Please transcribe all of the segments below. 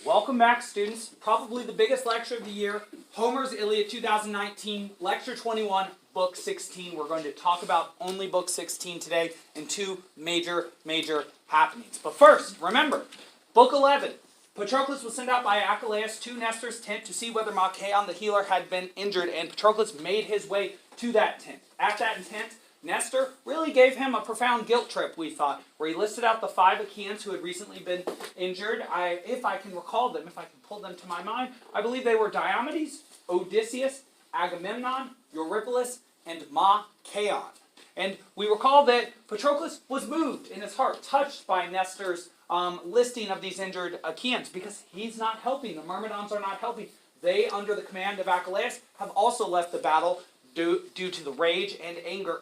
Welcome back, students. Probably the biggest lecture of the year, Homer's Iliad 2019, Lecture 21, Book 16. We're going to talk about only Book 16 today and two major happenings. But first, remember, Book 11. Patroklos was sent out by Achilleus to Nestor's tent to see whether Machaon the healer had been injured, and Patroklos made his way to that tent. At that tent, Nestor really gave him a profound guilt trip, we thought, where he listed out the 5 Achaeans who had recently been injured. If I can recall them, if I can pull them to my mind, I believe they were Diomedes, Odysseus, Agamemnon, Eurypylus, and Machaon. And we recall that Patroklos was moved in his heart, touched by Nestor's listing of these injured Achaeans, because he's not helping. The Myrmidons are not helping. They, under the command of Achilleus, have also left the battle due to the rage and anger,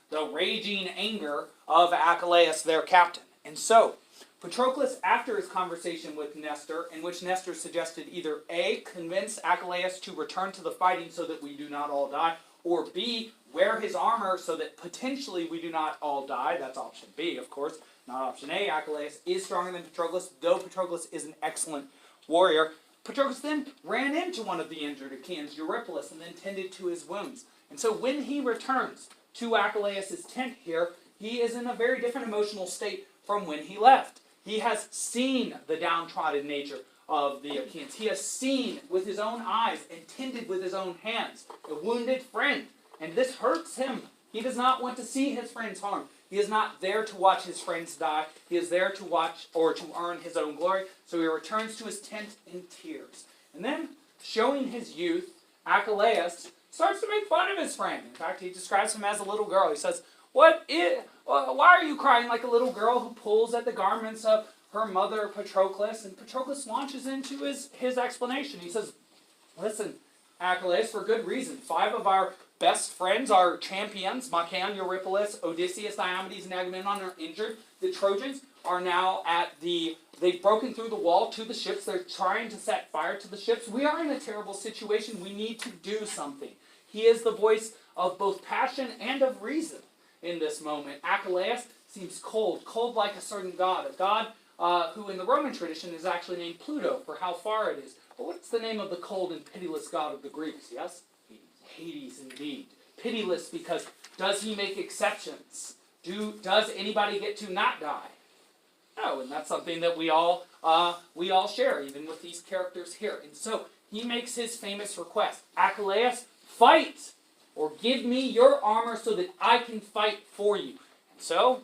the raging anger of Achilleus, their captain. And so, Patroklos, after his conversation with Nestor, in which Nestor suggested either A, convince Achilleus to return to the fighting so that we do not all die, or B, wear his armor so that potentially we do not all die. That's option B, of course, not option A. Achilleus is stronger than Patroklos, though Patroklos is an excellent warrior. Patroklos then ran into one of the injured Achaeans, Eurypylus, and then tended to his wounds. And so when he returns to Achilleus' tent here, he is in a very different emotional state from when he left. He has seen the downtrodden nature of the Achaeans. He has seen with his own eyes and tended with his own hands a wounded friend. And this hurts him. He does not want to see his friends harmed. He is not there to watch his friends die. He is there to watch or to earn his own glory. So he returns to his tent in tears. And then, showing his youth, Achilleus starts to make fun of his friend. In fact, he describes him as a little girl. He says, why are you crying like a little girl who pulls at the garments of her mother, Patroklos? And Patroklos launches into his explanation. He says, listen, Achilleus, for good reason. 5 of our best friends, our champions, Machaon, Eurypylus, Odysseus, Diomedes, and Agamemnon, are injured. The Trojans are now they've broken through the wall to the ships. They're trying to set fire to the ships. We are in a terrible situation. We need to do something. He is the voice of both passion and of reason in this moment. Achilleus seems cold like a certain god, a god who in the Roman tradition is actually named Pluto for how far it is. But what's the name of the cold and pitiless god of the Greeks, yes? Hades, indeed. Pitiless because does he make exceptions? Does anybody get to not die? No, and that's something that we all share, even with these characters here. And so he makes his famous request: Achilleus, fight, or give me your armor so that I can fight for you. And so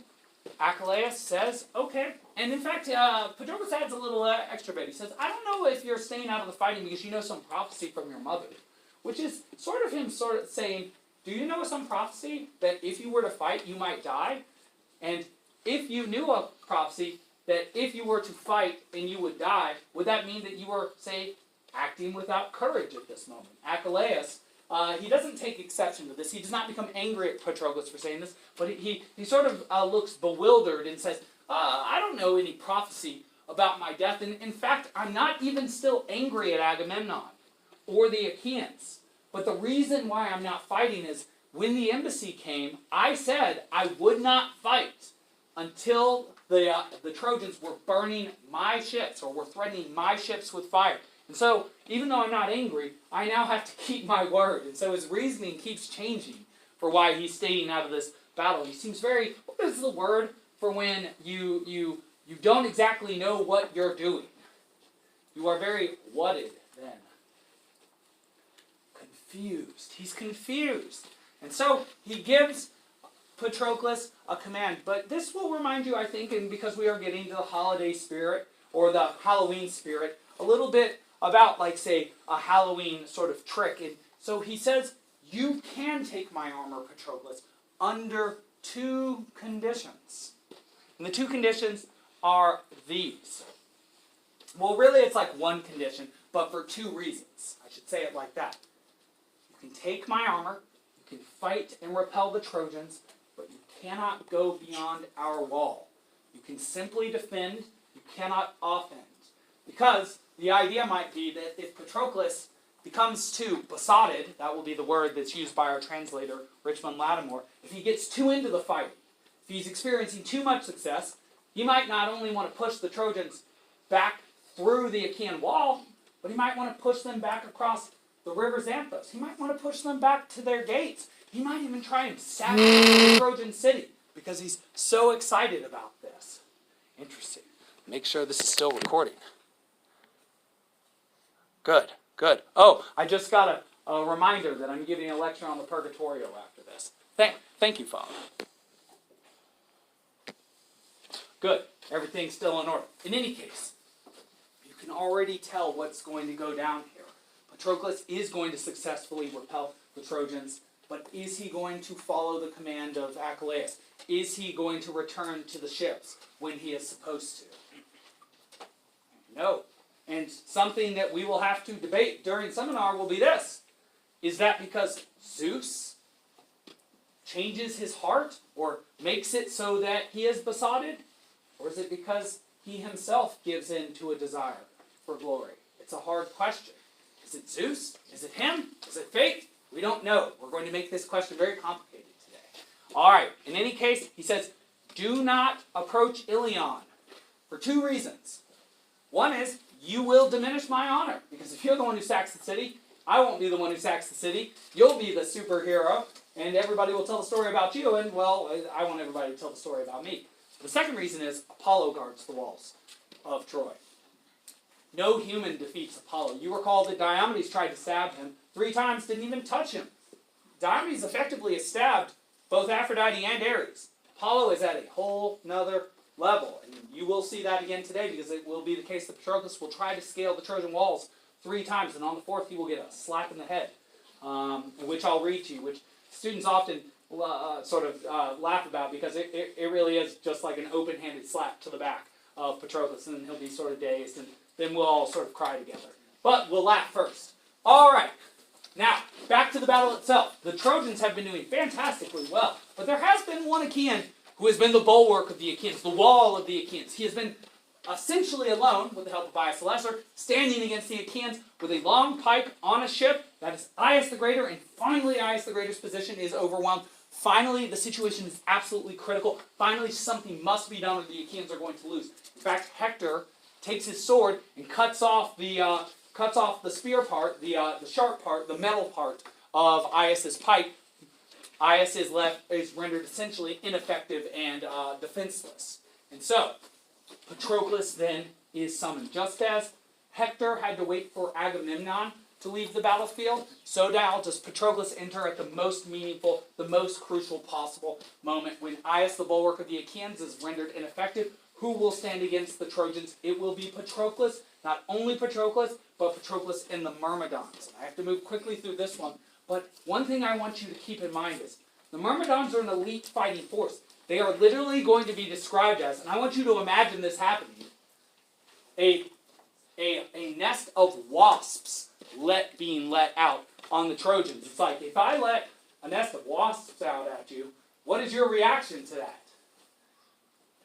Achilleus says, okay. And in fact, Patroklos adds a little extra bit. He says, I don't know if you're staying out of the fighting because you know some prophecy from your mother. Which is sort of him saying, do you know some prophecy that if you were to fight, you might die? And if you knew a prophecy that if you were to fight and you would die, would that mean that you were, say, acting without courage at this moment? Achilleus, he doesn't take exception to this. He does not become angry at Patroklos for saying this, but he sort of looks bewildered and says, I don't know any prophecy about my death. And in fact, I'm not even still angry at Agamemnon or the Achaeans. But the reason why I'm not fighting is when the embassy came, I said I would not fight until the Trojans were burning my ships or were threatening my ships with fire. And so, even though I'm not angry, I now have to keep my word. And so his reasoning keeps changing for why he's staying out of this battle. He seems very, what is the word for when you don't exactly know what you're doing? You are very whatted then. Confused. He's confused. And so he gives Patroklos a command. But this will remind you, I think, and because we are getting to the holiday spirit or the Halloween spirit, a little bit about, like, say, a Halloween sort of trick. And so he says, you can take my armor, Patroklos, under 2 conditions. And the 2 conditions are these. Well, really it's like 1 condition, but for 2 reasons. I should say it like that. You can take my armor, you can fight and repel the Trojans, but you cannot go beyond our wall. You can simply defend, you cannot offend. Because the idea might be that if Patroklos becomes too besotted, that will be the word that's used by our translator, Richmond Lattimore, if he gets too into the fight, if he's experiencing too much success, he might not only want to push the Trojans back through the Achaean wall, but he might want to push them back across the river Xanthos. He might want to push them back to their gates. He might even try and sack the Trojan city because he's so excited about this. Interesting. Make sure this is still recording. Good, good. Oh, I just got a reminder that I'm giving a lecture on the Purgatorio after this. Thank you, Father. Good. Everything's still in order. In any case, you can already tell what's going to go down here. Patroklos is going to successfully repel the Trojans, but is he going to follow the command of Achilleus? Is he going to return to the ships when he is supposed to? No. And something that we will have to debate during seminar will be this. Is that because Zeus changes his heart or makes it so that he is besotted? Or is it because he himself gives in to a desire for glory? It's a hard question. Is it Zeus? Is it him? Is it fate? We don't know. We're going to make this question very complicated today. All right. In any case, he says, do not approach Iliad for two reasons. One is, you will diminish my honor. Because if you're the one who sacks the city, I won't be the one who sacks the city. You'll be the superhero, and everybody will tell the story about you, and, well, I want everybody to tell the story about me. The second reason is Apollo guards the walls of Troy. No human defeats Apollo. You recall that Diomedes tried to stab him 3 times, didn't even touch him. Diomedes effectively has stabbed both Aphrodite and Ares. Apollo is at a whole nother level. And you will see that again today because it will be the case that Patroklos will try to scale the Trojan walls 3 times, and on the 4th he will get a slap in the head, which I'll read to you, which students often laugh about because it really is just like an open-handed slap to the back of Patroklos, and then he'll be sort of dazed, and then we'll all sort of cry together. But we'll laugh first. All right. Now, back to the battle itself. The Trojans have been doing fantastically well, but there has been one Achaean who has been the bulwark of the Achaeans, the wall of the Achaeans. He has been essentially alone, with the help of Aias the Lesser, standing against the Achaeans with a long pike on a ship. That is Aias the Greater, and finally Aias the Greater's position is overwhelmed. Finally, the situation is absolutely critical. Finally, something must be done or the Achaeans are going to lose. In fact, Hector takes his sword and cuts off the spear part, the sharp part, the metal part of Aias's pike. Aias is rendered essentially ineffective and defenseless. And so, Patroklos then is summoned. Just as Hector had to wait for Agamemnon to leave the battlefield, so now does Patroklos enter at the most meaningful, the most crucial possible moment when Aias, the bulwark of the Achaeans, is rendered ineffective. Who will stand against the Trojans? It will be Patroklos, not only Patroklos, but Patroklos and the Myrmidons. I have to move quickly through this one, but one thing I want you to keep in mind is the Myrmidons are an elite fighting force. They are literally going to be described as, and I want you to imagine this happening, a nest of wasps being let out on the Trojans. It's like, if I let a nest of wasps out at you, what is your reaction to that?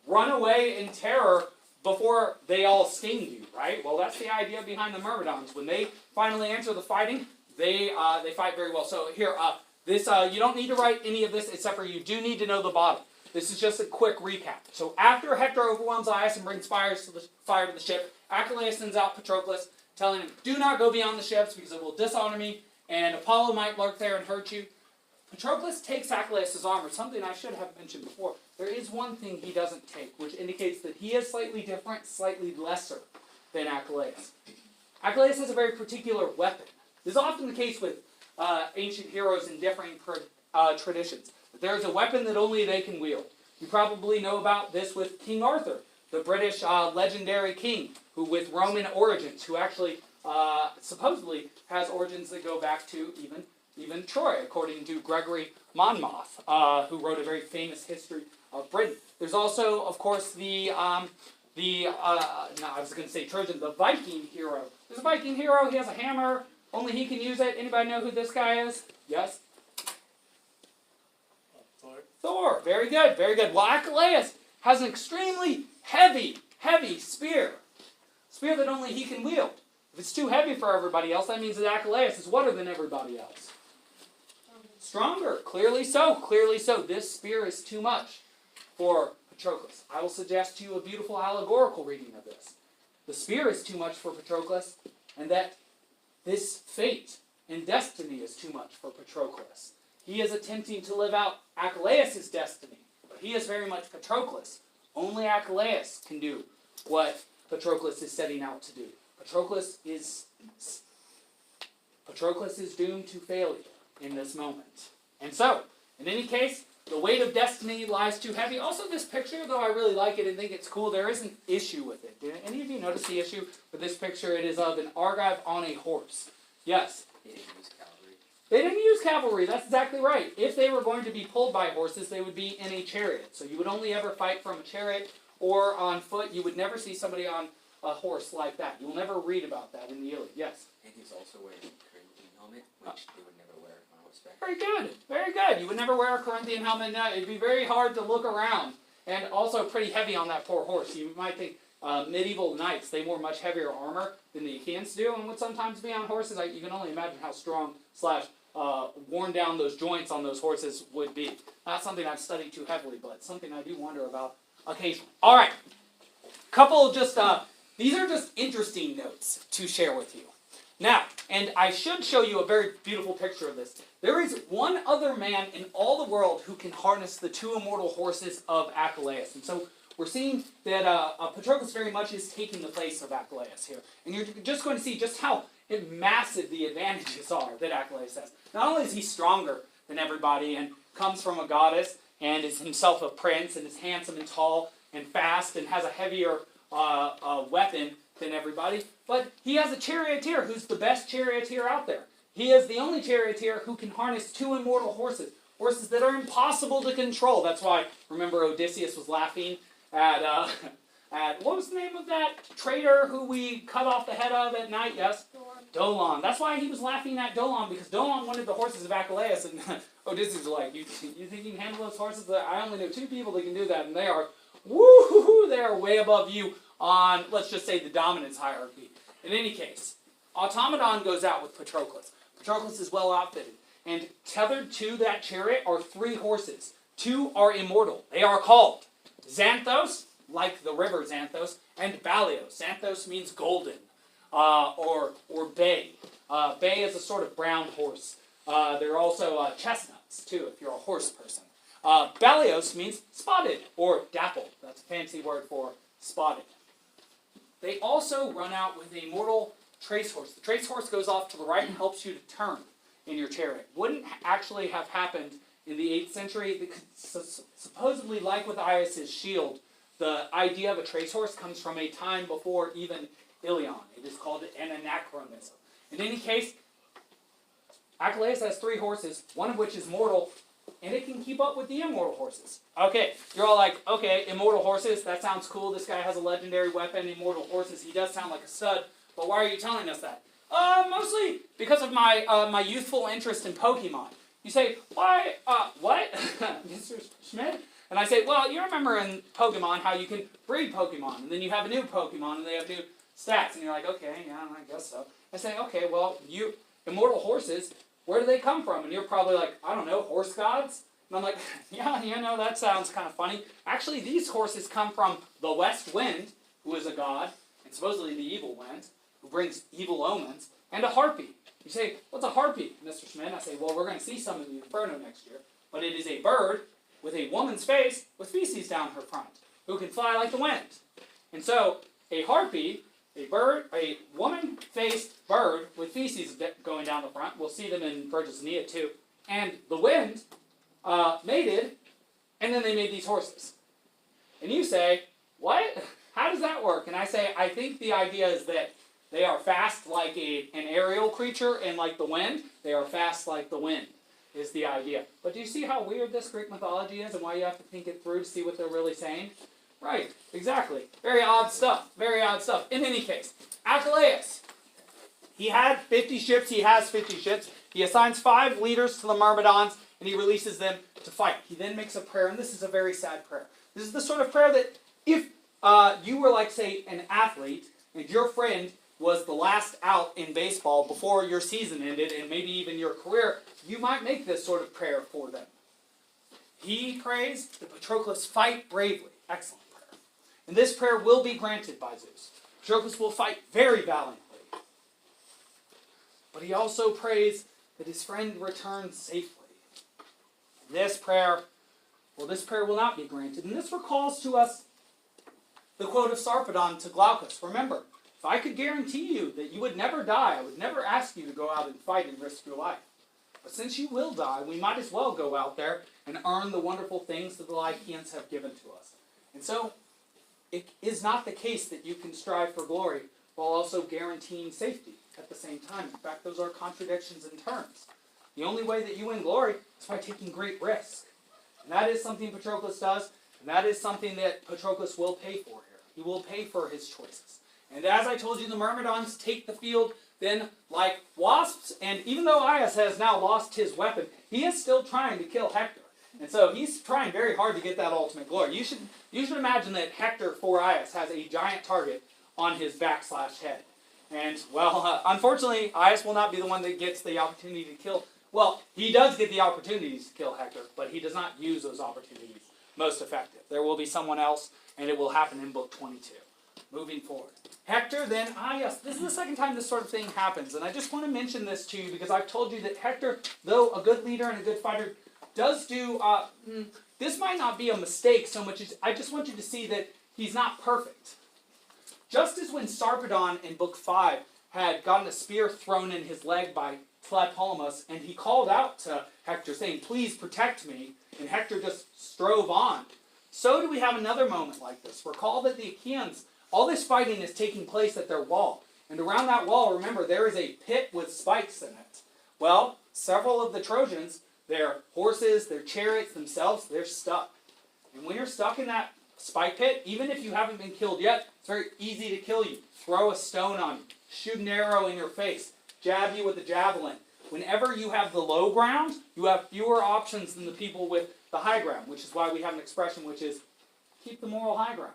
Run away in terror before they all sting you, right? Well, that's the idea behind the Myrmidons. When they finally enter the fighting, they fight very well. So here, you don't need to write any of this, except for you do need to know the bottom. This is just a quick recap. So after Hector overwhelms Aias and brings fire to the ship, Achilleus sends out Patroklos, telling him, do not go beyond the ships because it will dishonor me, and Apollo might lurk there and hurt you. Patroklos takes Achilleus' armor, something I should have mentioned before. There is one thing he doesn't take, which indicates that he is slightly different, slightly lesser than Achilleus. Achilleus has a very particular weapon. This is often the case with ancient heroes in differing traditions. There's a weapon that only they can wield. You probably know about this with King Arthur, the British legendary king, who with Roman origins, who actually supposedly has origins that go back to even Troy, according to Gregory Monmouth, who wrote a very famous history of Britain. There's also, of course, the Viking hero. There's a Viking hero, he has a hammer, only he can use it. Anybody know who this guy is? Yes? Thor. Very good, very good. Well, Achilleus has an extremely heavy spear. Spear that only he can wield. If it's too heavy for everybody else, that means that Achilleus is wetter than everybody else. Stronger. Clearly so, clearly so. This spear is too much for Patroklos. I will suggest to you a beautiful allegorical reading of this. the spear is too much for Patroklos, and that this fate and destiny is too much for Patroklos. He is attempting to live out Achilleus' destiny, but he is very much Patroklos. Only Achilleus can do what Patroklos is setting out to do. Patroklos is doomed to failure in this moment. And so, in any case, the weight of destiny lies too heavy. Also, this picture, though I really like it and think it's cool, there is an issue with it. Did any of you notice the issue with this picture? It is of an Argive on a horse. Yes? They didn't use cavalry. They didn't use cavalry. That's exactly right. If they were going to be pulled by horses, they would be in a chariot. So you would only ever fight from a chariot or on foot. You would never see somebody on a horse like that. You will never read about that in the Iliad. Yes? And he's also wearing a Corinthian helmet, which they would never wear on horseback. Very good. Very good. You would never wear a Corinthian helmet. No, it'd be very hard to look around. And also pretty heavy on that poor horse. You might think medieval knights, they wore much heavier armor than the Achaeans do and would sometimes be on horses. You can only imagine how strong / worn down those joints on those horses would be. Not something I've studied too heavily, but something I do wonder about occasionally. All right. Couple just, these are just interesting notes to share with you. Now, and I should show you a very beautiful picture of this. There is one other man in all the world who can harness the two immortal horses of Achilleus. And so we're seeing that Patroklos very much is taking the place of Achilleus here. And you're just going to see just how massive the advantages are that Achilleus has. Not only is he stronger than everybody and comes from a goddess and is himself a prince and is handsome and tall and fast and has a heavier weapon than everybody, but he has a charioteer who's the best charioteer out there. He is the only charioteer who can harness two immortal horses, horses that are impossible to control. That's why, remember, Odysseus was laughing at what was the name of that traitor who we cut off the head of at night? Yes? Dolon. That's why he was laughing at Dolon, because Dolon wanted the horses of Achilleus, and Odysseus was like, you think you can handle those horses? I only know two people that can do that, and they are, woo-hoo-hoo, they are way above you on, let's just say, the dominance hierarchy. In any case, Automedon goes out with Patroklos. Patroklos is well outfitted, and tethered to that chariot are three horses. Two are immortal. They are called Xanthos, like the river Xanthos, and Balios. Xanthos means golden, or bay. Bay is a sort of brown horse. There are also chestnuts, too, if you're a horse person. Balios means spotted, or dappled. That's a fancy word for spotted. They also run out with a mortal trace horse. The trace horse goes off to the right and helps you to turn in your chariot. Wouldn't actually have happened in the 8th century. Supposedly, like with Aias' shield, the idea of a trace horse comes from a time before even Iliad. It is called an anachronism. In any case, Achilleus has three horses, one of which is mortal, and it can keep up with the immortal horses. Okay, you're all like, okay, immortal horses, that sounds cool. This guy has a legendary weapon, immortal horses. He does sound like a stud, but why are you telling us that? Mostly because of my youthful interest in Pokemon. You say, why, what? Mr. Schmidt? And I say, well, you remember in Pokemon how you can breed Pokemon, and then you have a new Pokemon, and they have new stats, and you're like, okay, yeah, I guess so. I say, okay, well, you immortal horses, where do they come from? And you're probably like, I don't know, horse gods? And I'm like, yeah, that sounds kind of funny. Actually, these horses come from the West Wind, who is a god, and supposedly the evil wind, who brings evil omens, and a harpy. You say, what's a harpy, Mr. Schmidt? I say, well, we're going to see some in the Inferno next year. But it is a bird with a woman's face with feces down her front, who can fly like the wind. And so, a harpy, a woman-faced bird with feces going down the front, we'll see them in Virgil's Aeneid too, and the wind mated, and then they made these horses. And you say, what? How does that work? And I say, I think the idea is that they are fast like an aerial creature, and like the wind, they are fast like the wind, is the idea. But do you see how weird this Greek mythology is, and why you have to think it through to see what they're really saying? Right, exactly. Very odd stuff. Very odd stuff. In any case, Achilleus. He had 50 ships. He has 50 ships. He assigns 5 leaders to the Myrmidons, and he releases them to fight. He then makes a prayer, and this is a very sad prayer. This is the sort of prayer that if you were like, say, an athlete, and your friend was the last out in baseball before your season ended, and maybe even your career, you might make this sort of prayer for them. He prays that Patroklos fight bravely. Excellent prayer. And this prayer will be granted by Zeus. Patroclus will fight very valiantly. But he also prays that his friend returns safely. This prayer will not be granted. And this recalls to us the quote of Sarpedon to Glaucus. Remember, if I could guarantee you that you would never die, I would never ask you to go out and fight and risk your life. But since you will die, we might as well go out there and earn the wonderful things that the Lycians have given to us. And so, it is not the case that you can strive for glory while also guaranteeing safety at the same time. In fact, those are contradictions in terms. The only way that you win glory is by taking great risk. And that is something Patroclus does, and that is something that Patroclus will pay for here. He will pay for his choices. And as I told you, the Myrmidons take the field then like wasps, and even though Aias has now lost his weapon, he is still trying to kill Hector. And so he's trying very hard to get that ultimate glory. You should imagine that Hector for Aias has a giant target on his back/head. And, well, unfortunately, Aias will not be the one that gets the opportunity to kill. Well, he does get the opportunities to kill Hector, but he does not use those opportunities most effective. There will be someone else, and it will happen in book 22. Moving forward. Hector then, yes, this is the second time this sort of thing happens, and I just want to mention this to you because I've told you that Hector, though a good leader and a good fighter, does do, this might not be a mistake so much as I just want you to see that he's not perfect. Just as when Sarpedon in book 5 had gotten a spear thrown in his leg by Tlepolemus, and he called out to Hector saying, "Please protect me," and Hector just strove on. So do we have another moment like this. Recall that the Achaeans, all this fighting is taking place at their wall. And around that wall, remember, there is a pit with spikes in it. Well, several of the Trojans, their horses, their chariots themselves, they're stuck. And when you're stuck in that spike pit, even if you haven't been killed yet, it's very easy to kill you. Throw a stone on you. Shoot an arrow in your face. Jab you with a javelin. Whenever you have the low ground, you have fewer options than the people with the high ground, which is why we have an expression which is, keep the moral high ground.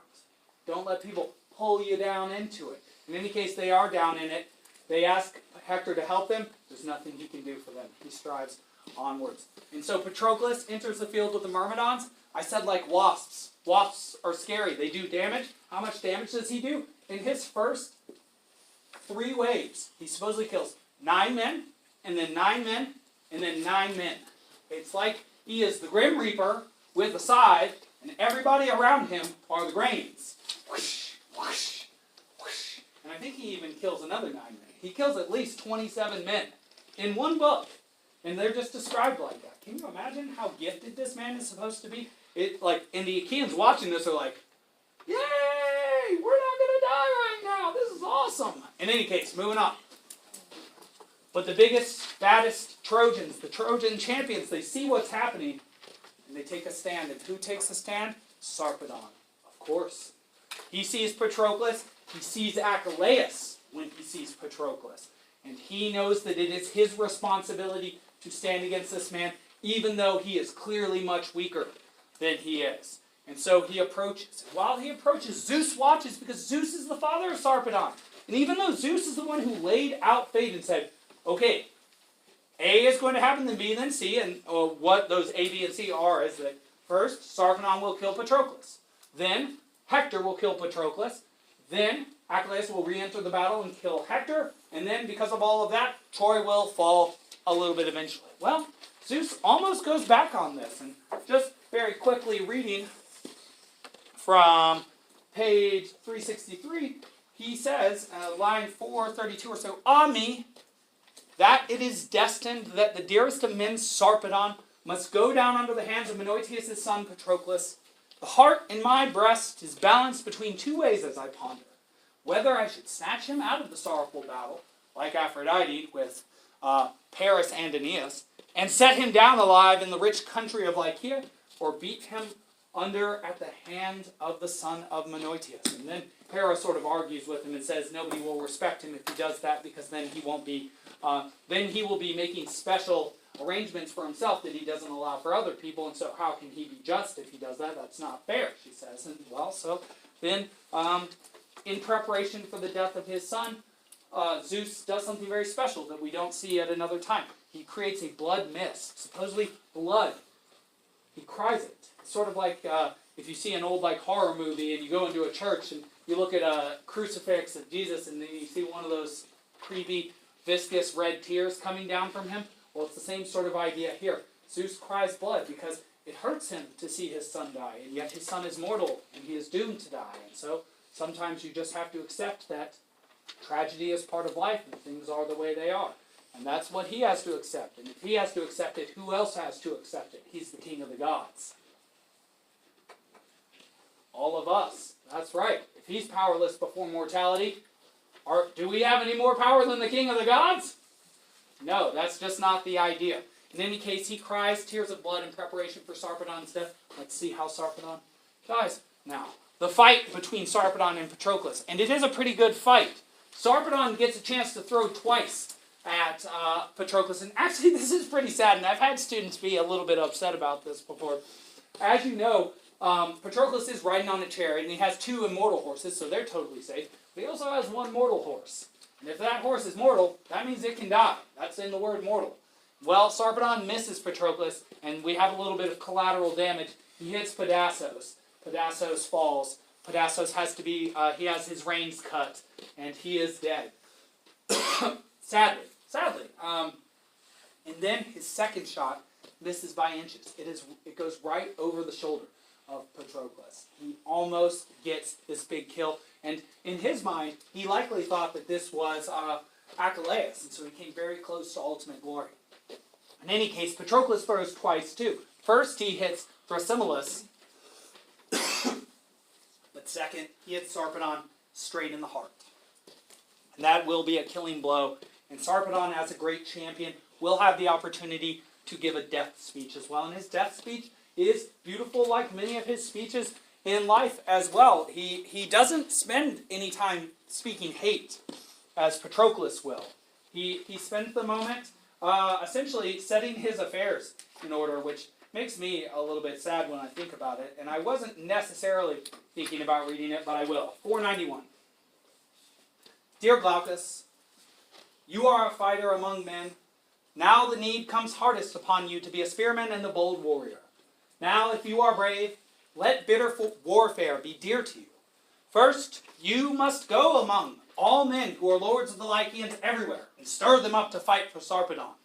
Don't let people pull you down into it. In any case, they are down in it. They ask Hector to help them. There's nothing he can do for them. He strives onwards. And so Patroclus enters the field with the Myrmidons. I said like wasps. Wasps are scary. They do damage. How much damage does he do? In his first 3 waves, he supposedly kills 9 men, and then 9 men, and then 9 men. It's like he is the Grim Reaper with a scythe, and everybody around him are the grains. Whoosh, whoosh, whoosh. And I think he even kills another 9 men. He kills at least 27 men in one book. And they're just described like that. Can you imagine how gifted this man is supposed to be? And the Achaeans watching this are like, yay! We're not going to die right now. This is awesome. In any case, moving on. But the biggest, baddest Trojans, the Trojan champions, they see what's happening, and they take a stand. And who takes a stand? Sarpedon, of course. He sees Patroclus. He sees Achilleus when he sees Patroclus. And he knows that it is his responsibility to stand against this man, even though he is clearly much weaker than he is. And so he approaches. While he approaches, Zeus watches because Zeus is the father of Sarpedon. And even though Zeus is the one who laid out fate and said, okay, A is going to happen, then B, then C, and what those A, B, and C are is that first, Sarpedon will kill Patroclus. Then, Hector will kill Patroclus. Then, Achilleus will re-enter the battle and kill Hector. And then, because of all of that, Troy will fall a little bit eventually. Well, Zeus almost goes back on this. And just very quickly reading from page 363, he says, line 432 or so, me, that it is destined that the dearest of men, Sarpedon, must go down under the hands of Menoetius' son, Patroclus. The heart in my breast is balanced between 2 ways as I ponder. Whether I should snatch him out of the sorrowful battle, like Aphrodite with Paris and Aeneas, and set him down alive in the rich country of Lycia, or beat him under at the hand of the son of Menoetius. And then Hera sort of argues with him and says nobody will respect him if he does that, because then he won't be, then he will be making special arrangements for himself that he doesn't allow for other people, and so how can he be just if he does that? That's not fair, she says. And well, so then in preparation for the death of his son, Zeus does something very special that we don't see at another time. He creates a blood mist, supposedly blood. He cries it. It's sort of like if you see an old horror movie and you go into a church and you look at a crucifix of Jesus and then you see one of those creepy, viscous red tears coming down from him. Well, it's the same sort of idea here. Zeus cries blood because it hurts him to see his son die, and yet his son is mortal and he is doomed to die. And so sometimes you just have to accept that tragedy is part of life and things are the way they are. And that's what he has to accept. And if he has to accept it, who else has to accept it? He's the king of the gods. All of us. That's right. If he's powerless before mortality, do we have any more power than the king of the gods? No, that's just not the idea. In any case, he cries tears of blood in preparation for Sarpedon's death. Let's see how Sarpedon dies. Now, the fight between Sarpedon and Patroklos. And it is a pretty good fight. Sarpedon gets a chance to throw twice at Patroklos. And actually, this is pretty sad, and I've had students be a little bit upset about this before. As you know, Patroklos is riding on a chariot, and he has 2 immortal horses, so they're totally safe. But he also has 1 mortal horse. And if that horse is mortal, that means it can die. That's in the word mortal. Well, Sarpedon misses Patroklos, and we have a little bit of collateral damage. He hits Pedassos. Pedassos falls. Pedassos has to be, he has his reins cut, and he is dead. Sadly. And then his second shot misses by inches. It goes right over the shoulder of Patroklos. He almost gets this big kill, and in his mind, he likely thought that this was Achilleus, and so he came very close to ultimate glory. In any case, Patroklos throws twice too. First, he hits Thrasymachus, but second, he hits Sarpedon straight in the heart. And that will be a killing blow. And Sarpedon, as a great champion, will have the opportunity to give a death speech as well. And his death speech is beautiful, like many of his speeches in life as well. He doesn't spend any time speaking hate, as Patroklos will. He spends the moment essentially setting his affairs in order, which makes me a little bit sad when I think about it. And I wasn't necessarily thinking about reading it, but I will. 491. Dear Glaucus, you are a fighter among men. Now the need comes hardest upon you to be a spearman and a bold warrior. Now, if you are brave, let bitter warfare be dear to you. First, you must go among all men who are lords of the Lycians everywhere, and stir them up to fight for Sarpedon.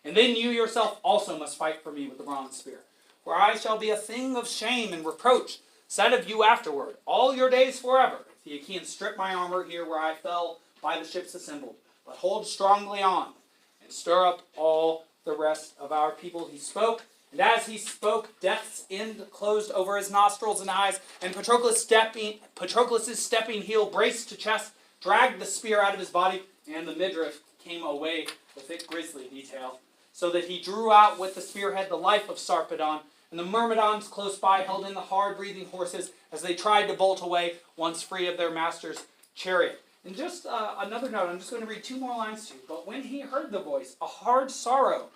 And then you yourself also must fight for me with the bronze spear, for I shall be a thing of shame and reproach said of you afterward, all your days forever, if the Achaeans strip my armor here where I fell by the ships assembled. But hold strongly on, and stir up all the rest of our people. He spoke, and as he spoke, death's end closed over his nostrils and eyes, and Patroklos' stepping heel braced to chest, dragged the spear out of his body, and the midriff came away, the thick grisly detail, so that he drew out with the spearhead the life of Sarpedon, and the Myrmidons close by held in the hard-breathing horses as they tried to bolt away once free of their master's chariot. And just another note, I'm just going to read 2 more lines to you. But when he heard the voice, a hard sorrow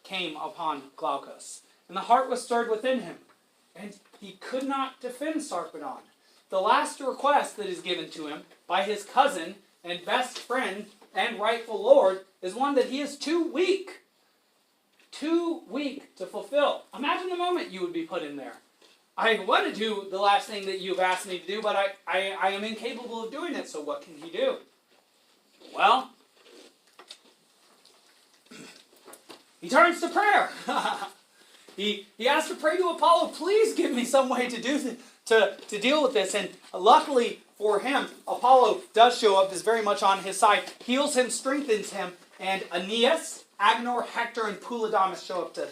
came upon Glaucus, and the heart was stirred within him, and he could not defend Sarpedon. The last request that is given to him by his cousin and best friend and rightful lord is one that he is too weak to fulfill. Imagine the moment you would be put in there. I want to do the last thing that you've asked me to do, but I am incapable of doing it, so what can he do? Well, he turns to prayer. He has to pray to Apollo, please give me some way to deal with this. And luckily for him, Apollo does show up, is very much on his side, heals him, strengthens him, and Aeneas, Agenor, Hector, and Polydamas show up to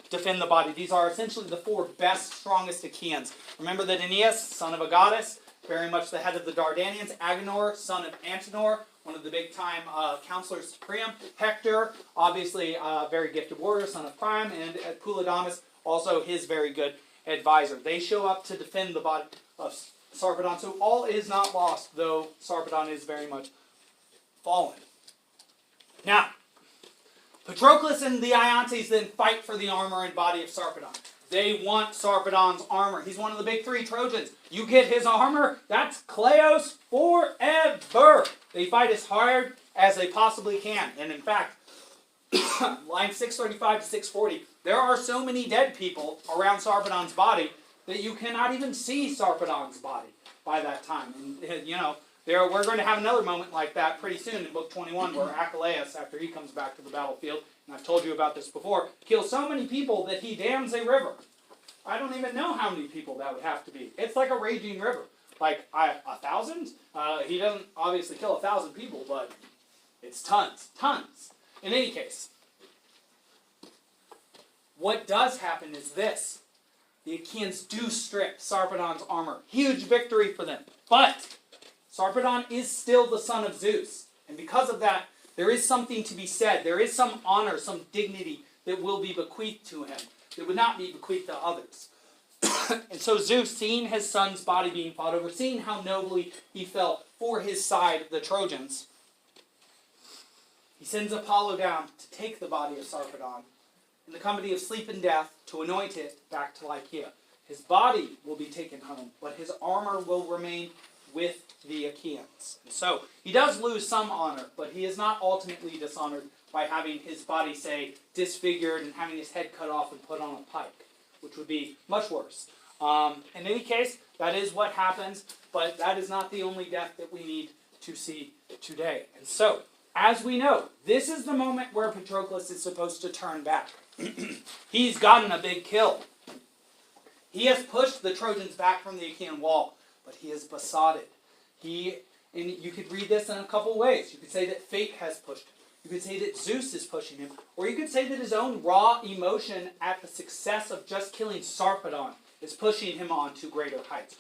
defend the body. These are essentially the 4 best, strongest Achaeans. Remember that Aeneas, son of a goddess, very much the head of the Dardanians. Agenor, son of Antenor, one of the big-time counselors to Priam. Hector, obviously a very gifted warrior, son of Priam. And Polydamas, also his very good advisor. They show up to defend the body of Sarpedon. So all is not lost, though Sarpedon is very much fallen. Now, Patroklos and the Iantes then fight for the armor and body of Sarpedon. They want Sarpedon's armor. He's one of the big 3 Trojans. You get his armor, that's Kleos forever. They fight as hard as they possibly can. And in fact, line 635 to 640, there are so many dead people around Sarpedon's body that you cannot even see Sarpedon's body. by that time. And, we're going to have another moment like that pretty soon in book 21 where Achilleus, after he comes back to the battlefield, and I've told you about this before, kills so many people that he dams a river. I don't even know how many people that would have to be. It's like a raging river. Like 1,000? He doesn't obviously kill 1,000 people, but it's tons. Tons. In any case, what does happen is this. The Achaeans do strip Sarpedon's armor. Huge victory for them. But Sarpedon is still the son of Zeus. And because of that, there is something to be said. There is some honor, some dignity that will be bequeathed to him that would not be bequeathed to others. And so Zeus, seeing his son's body being fought over, seeing how nobly he fell for his side, the Trojans, he sends Apollo down to take the body of Sarpedon in the company of sleep and death to anoint it back to Lycia. His body will be taken home, but his armor will remain with the Achaeans. And so he does lose some honor, but he is not ultimately dishonored by having his body, say, disfigured and having his head cut off and put on a pike, which would be much worse. In any case, that is what happens, but that is not the only death that we need to see today. And so, as we know, this is the moment where Patroklos is supposed to turn back. He's gotten a big kill. He has pushed the Trojans back from the Achaean wall, but he is besotted. And you could read this in a couple ways. You could say that fate has pushed him. You could say that Zeus is pushing him. Or you could say that his own raw emotion at the success of just killing Sarpedon is pushing him on to greater heights.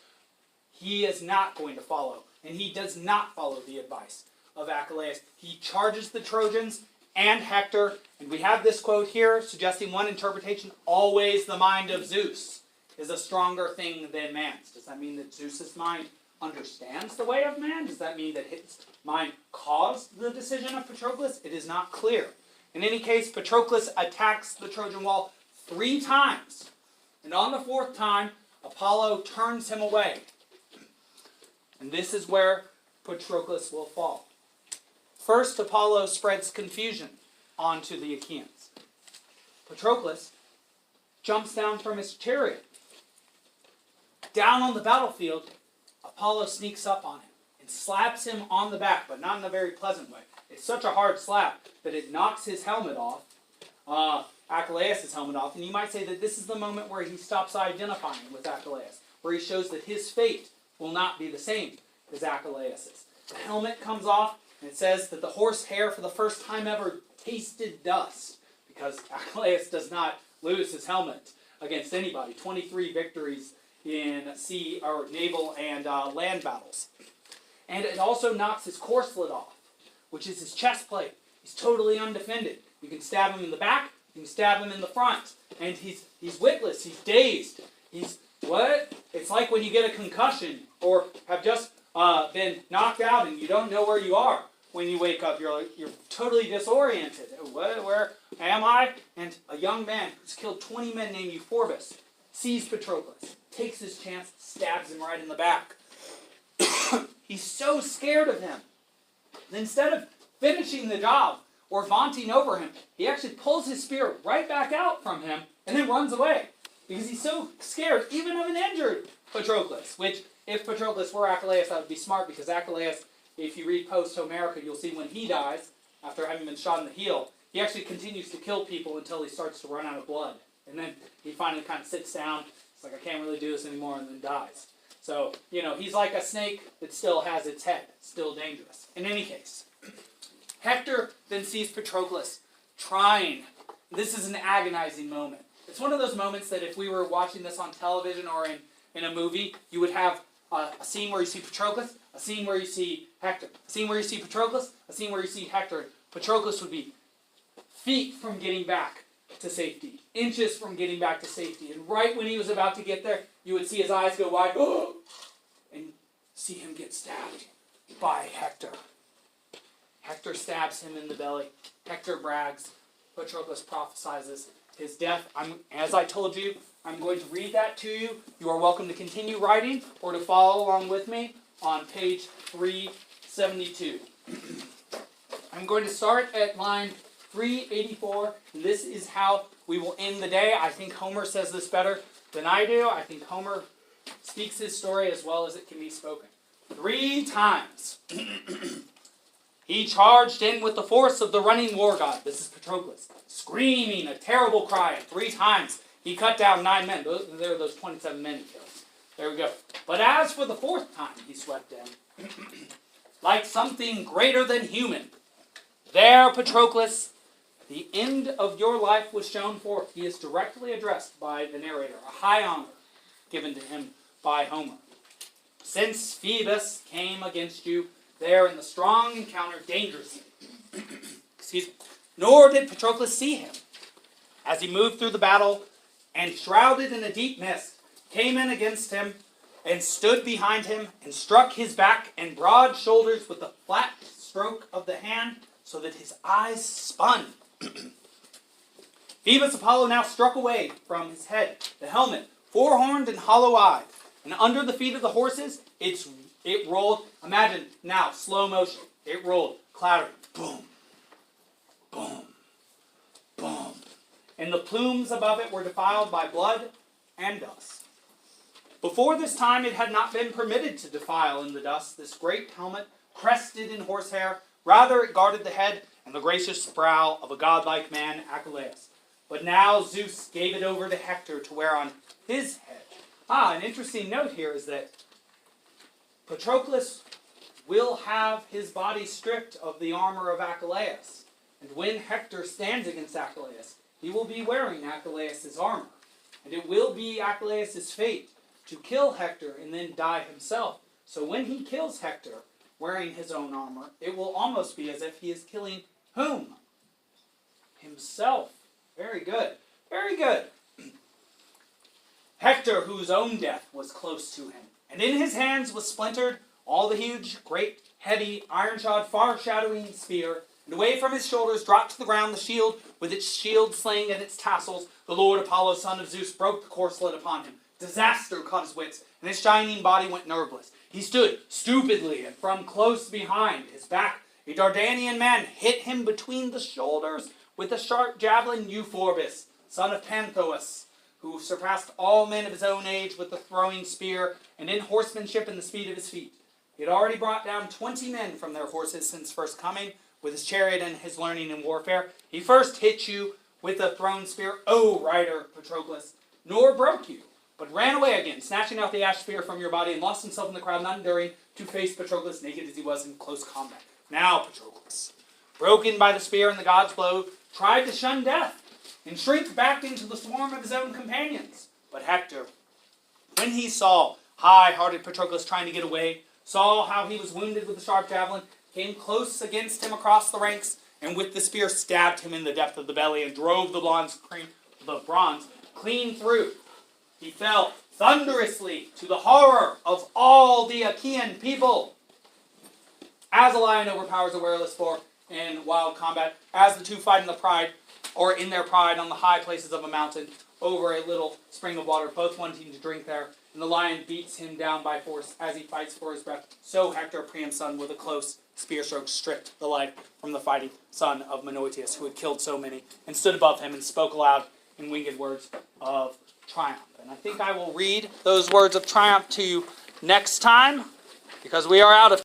He is not going to follow, and he does not follow the advice of Achilleus. He charges the Trojans and Hector, and we have this quote here suggesting one interpretation: always the mind of Zeus is a stronger thing than man's. Does that mean that Zeus's mind understands the way of man? Does that mean that his mind caused the decision of Patroklos? It is not clear. In any case, Patroklos attacks the Trojan wall 3 times. And on the 4th time, Apollo turns him away. And this is where Patroklos will fall. First, Apollo spreads confusion onto the Achaeans. Patroklos jumps down from his chariot. Down on the battlefield, Apollo sneaks up on him and slaps him on the back, but not in a very pleasant way. It's such a hard slap that it knocks his helmet off, Achilleus' helmet off, and you might say that this is the moment where he stops identifying with Achilleus, where he shows that his fate will not be the same as Achilleus'. The helmet comes off, and it says that the horse hair for the first time ever tasted dust, because Achilleus does not lose his helmet against anybody. 23 victories in sea or naval and land battles. And it also knocks his corselet off, which is his chest plate. He's totally undefended. You can stab him in the back, you can stab him in the front, and he's witless, he's dazed. He's, what? It's like when you get a concussion or have just been knocked out and you don't know where you are. When you wake up, you're totally disoriented. What, where am I? And a young man who's killed 20 men named Euphorbus sees Patroklos, takes his chance, stabs him right in the back. He's so scared of him that instead of finishing the job or vaunting over him, he actually pulls his spear right back out from him and then runs away. Because he's so scared, even of an injured Patroklos. Which, if Patroklos were Achilleus, that would be smart, because Achilleus, if you read post-Homerica, you'll see when he dies, after having been shot in the heel, he actually continues to kill people until he starts to run out of blood. And then he finally kind of sits down, it's like, I can't really do this anymore, and then dies. So, he's like a snake that still has its head, still dangerous. In any case, Hector then sees Patroklos trying. This is an agonizing moment. It's one of those moments that if we were watching this on television or in a movie, you would have a scene where you see Patroklos, a scene where you see Hector, a scene where you see Patroklos, a scene where you see Hector. Patroklos would be feet from getting back to safety, inches from getting back to safety. And right when he was about to get there, you would see his eyes go wide, and see him get stabbed by Hector. Hector stabs him in the belly. Hector brags. Patroklos prophesizes his death. As I told you, I'm going to read that to you. You are welcome to continue writing or to follow along with me on page 372. I'm going to start at line 384, and this is how we will end the day. I think Homer says this better than I do. I think Homer speaks his story as well as it can be spoken. 3 times he charged in with the force of the running war god. This is Patroklos, screaming a terrible cry. And 3 times he cut down 9 men. There are those 27 men he killed. There we go. But as for the 4th time he swept in, like something greater than human, there, Patroklos, the end of your life was shown forth. He is directly addressed by the narrator, a high honor given to him by Homer. Since Phoebus came against you there in the strong encounter dangerously, nor did Patroklos see him, as he moved through the battle, and shrouded in a deep mist, came in against him, and stood behind him, and struck his back and broad shoulders with the flat stroke of the hand, so that his eyes spun. Phoebus Apollo now struck away from his head the helmet, 4-horned and hollow-eyed, and under the feet of the horses, it rolled. Imagine now, slow motion. It rolled, clattering, boom, boom, boom. And the plumes above it were defiled by blood and dust. Before this time, it had not been permitted to defile in the dust this great helmet, crested in horsehair. Rather, it guarded the head and the gracious brow of a godlike man, Achilleus. But now Zeus gave it over to Hector to wear on his head. An interesting note here is that Patroklos will have his body stripped of the armor of Achilleus. And when Hector stands against Achilleus, he will be wearing Achilleus' armor. And it will be Achilleus' fate to kill Hector and then die himself. So when he kills Hector, wearing his own armor, it will almost be as if he is killing whom? Himself. Very good. Very good. Hector, whose own death was close to him, and in his hands was splintered all the huge, great, heavy, iron-shod, far-shadowing spear, and away from his shoulders dropped to the ground the shield, with its shield sling and its tassels. The Lord Apollo, son of Zeus, broke the corslet upon him. Disaster caught his wits, and his shining body went nerveless. He stood stupidly, and from close behind his back, a Dardanian man hit him between the shoulders with a sharp javelin. Euphorbus, son of Panthous, who surpassed all men of his own age with the throwing spear, and in horsemanship and the speed of his feet. He had already brought down 20 men from their horses since first coming, with his chariot and his learning in warfare. He first hit you with the thrown spear, O rider Patroklos, nor broke you, but ran away again, snatching out the ash spear from your body, and lost himself in the crowd, not enduring to face Patroklos, naked as he was in close combat. Now Patroklos, broken by the spear and the god's blow, tried to shun death, and shrink back into the swarm of his own companions. But Hector, when he saw high-hearted Patroklos trying to get away, saw how he was wounded with the sharp javelin, came close against him across the ranks, and with the spear stabbed him in the depth of the belly, and drove the bronze clean through. He fell thunderously to the horror of all the Achaean people. As a lion overpowers a wereless boar in wild combat, as the two fight in their pride on the high places of a mountain, over a little spring of water, both wanting to drink there, and the lion beats him down by force as he fights for his breath, so Hector, Priam's son, with a close spear stroke stripped the life from the fighting son of Menoetius, who had killed so many, and stood above him and spoke aloud in winged words of triumph. And I think I will read those words of triumph to you next time, because we are out of